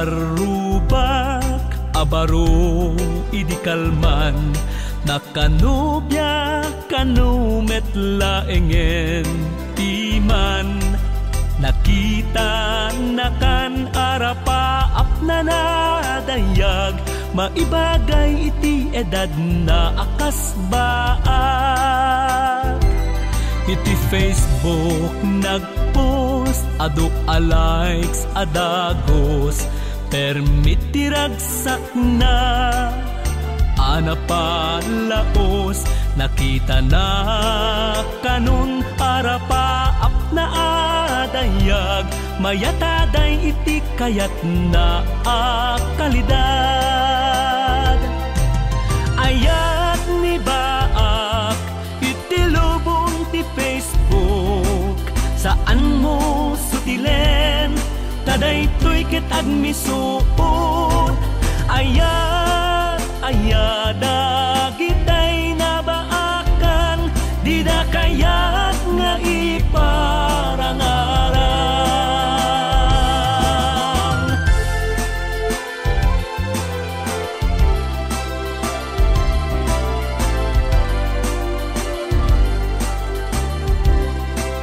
arubak abaro idikalman nakanubya kanumet laengen timan nakita nakan arapa apna na dayag maibagay iti edad na akasbaat iti Facebook nagpost adu likes adagos permitiragsak na anapalaos nakita na kanun arapa apna adayag mayataday iti kayat na akalidad ayat ni baak iti lubong ti Facebook saan mo sutilen taday to'y ket agmisuot ayat dagitay nabaakan di da kayak nga iparangarang.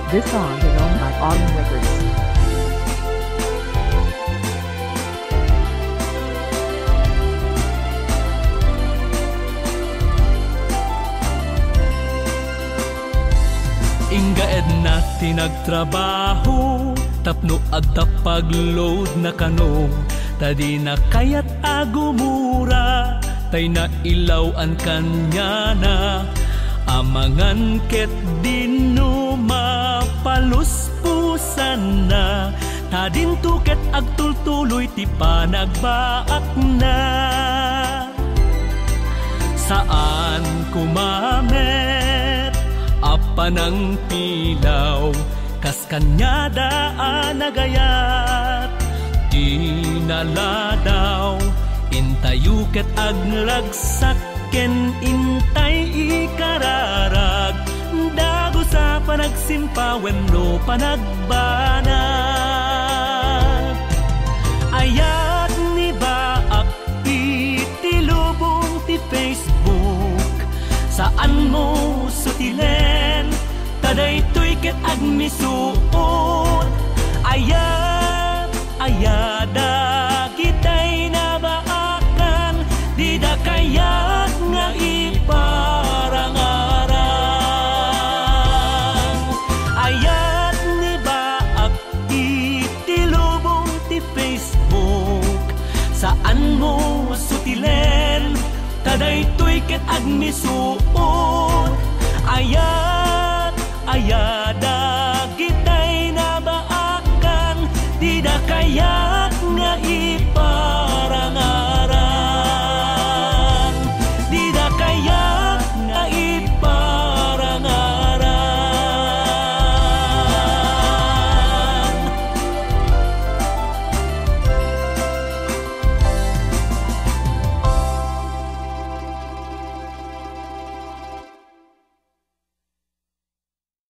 This song is owned by Autumn Records. Ingaed na tinagtrabaho tapno adda pagload na kano tadi na kayat agumura tay na ilaw an kanya na amangan ket dino mapaluspusan na tadin tuket agtultuloy ti panagbaak na saan kumamet apanang pilaw kas kanya daan nagayat inaladaw intayuket aglagsaken intay ikararag dago sa panagsimpawen no panagbanag ayat ni baak iti lubong ti Facebook saan mo sutilen taday to'y ket agmisuot ayat dagitay nabaakan di da kayak nga iparangarang ayat ni baak iti lubong ti Facebook saan mo sutilen taday to'y ket agmisuot ayat dagitay nabaakan di da kayak nga ipa